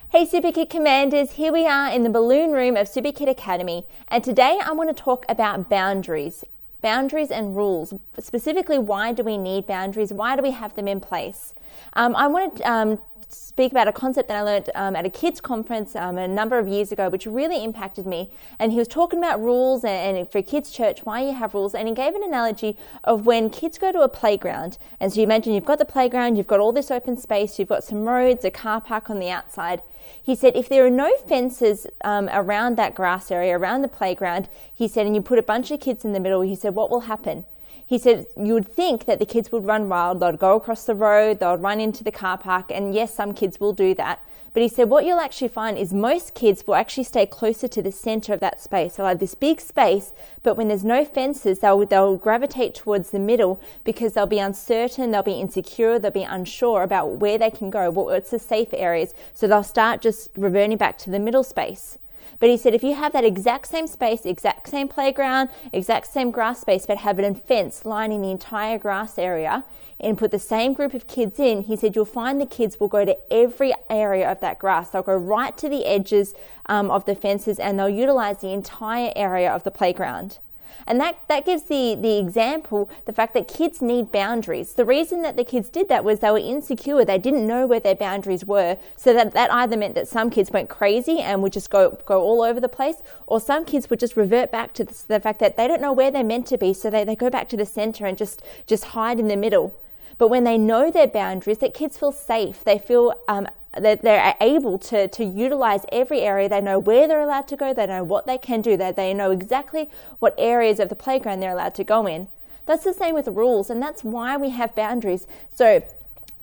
Hey Superkid Commanders, here we are in the balloon room of Superkid Academy, and today I want to talk about boundaries and rules. Specifically, why do we need boundaries? Why do we have them in place? I want to speak about a concept that I learned at a kids conference a number of years ago, which really impacted me. And he was talking about rules and for kids church, why you have rules. And he gave an analogy of when kids go to a playground. And so you imagine you've got the playground, you've got all this open space, you've got some roads, a car park on the outside. He said, if there are no fences around that grass area, around the playground, he said, and you put a bunch of kids in the middle, he said, what will happen? He said, you would think that the kids would run wild, they'd go across the road, they'll run into the car park, and yes, some kids will do that. But he said, what you'll actually find is most kids will actually stay closer to the center of that space. They'll have this big space, but when there's no fences, they'll gravitate towards the middle because they'll be uncertain, they'll be insecure, they'll be unsure about where they can go, what's the safe areas. So they'll start just reverting back to the middle space. But he said, if you have that exact same space, exact same playground, exact same grass space, but have a fence lining the entire grass area and put the same group of kids in, he said, you'll find the kids will go to every area of that grass. They'll go right to the edges of the fences and they'll utilize the entire area of the playground. And that gives the example, the fact that kids need boundaries. The reason that the kids did that was they were insecure. They didn't know where their boundaries were. So that either meant that some kids went crazy and would just go all over the place, or some kids would just revert back to the fact that they don't know where they're meant to be. So they go back to the center and just hide in the middle. But when they know their boundaries, that kids feel safe. They feel that they're able to utilize every area. They know where they're allowed to go. They know what they can do. They know exactly what areas of the playground they're allowed to go in. That's the same with rules, and that's why we have boundaries. So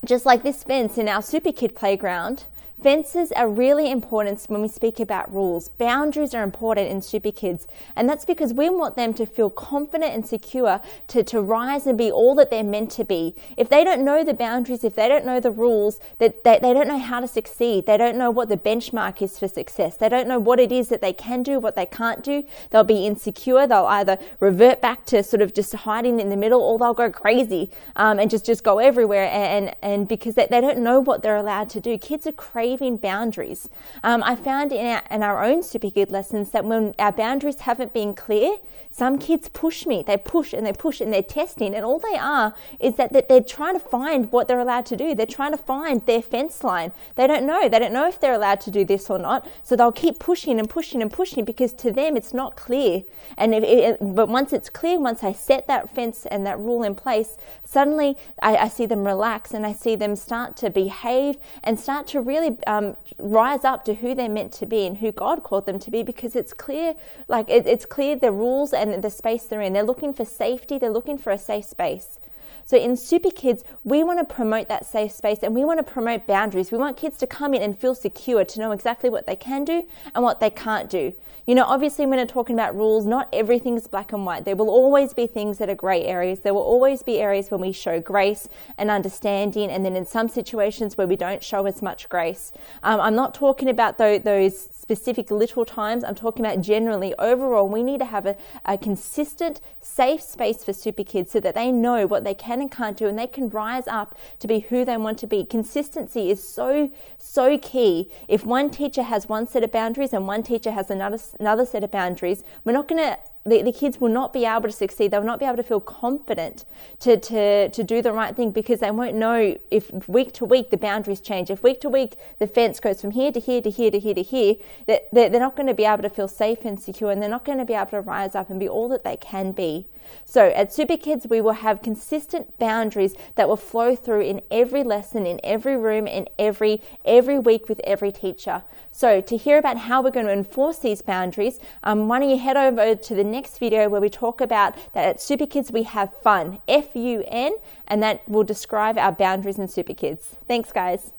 just like this fence in our Superkid playground, fences are really important when we speak about rules. Boundaries are important in Superkids, and that's because we want them to feel confident and secure to rise and be all that they're meant to be. If they don't know the boundaries, if they don't know the rules, that they don't know how to succeed. They don't know what the benchmark is for success. They don't know what it is that they can do, what they can't do. They'll be insecure. They'll either revert back to sort of just hiding in the middle, or they'll go crazy and just go everywhere. And because they don't know what they're allowed to do. Kids are craving boundaries. I found in our own Superkid lessons that when our boundaries haven't been clear, some kids push me. They push and they're testing, and all they are is that they're trying to find what they're allowed to do. They're trying to find their fence line. They don't know if they're allowed to do this or not, so they'll keep pushing and pushing and pushing because to them it's not clear. But once it's clear, once I set that fence and that rule in place, suddenly I see them relax and I see them start to behave and start to really rise up to who they're meant to be and who God called them to be, because it's clear, it's clear the rules and the space they're in. They're looking for safety. They're looking for a safe space. So in Superkids, we want to promote that safe space and we want to promote boundaries. We want kids to come in and feel secure, to know exactly what they can do and what they can't do. You know, obviously when we're talking about rules, not everything's black and white. There will always be things that are gray areas. There will always be areas when we show grace and understanding, and then in some situations where we don't show as much grace. I'm not talking about those specific little times. I'm talking about generally, overall, we need to have a consistent, safe space for Superkids so that they know what they can and can't do, and they can rise up to be who they want to be. Consistency is so key. If one teacher has one set of boundaries and one teacher has another set of boundaries, we're not going to the kids will not be able to succeed. They'll not be able to feel confident to do the right thing, because they won't know if week to week the boundaries change. If week to week the fence goes from here to here to here to here to here, that they're not going to be able to feel safe and secure, and they're not going to be able to rise up and be all that they can be. So at Superkids, we will have consistent boundaries that will flow through in every lesson, in every room, in every week with every teacher. So to hear about how we're going to enforce these boundaries, why don't you head over to the next video where we talk about that at Superkids we have fun, F-U-N, and that will describe our boundaries in Superkids. Thanks, guys.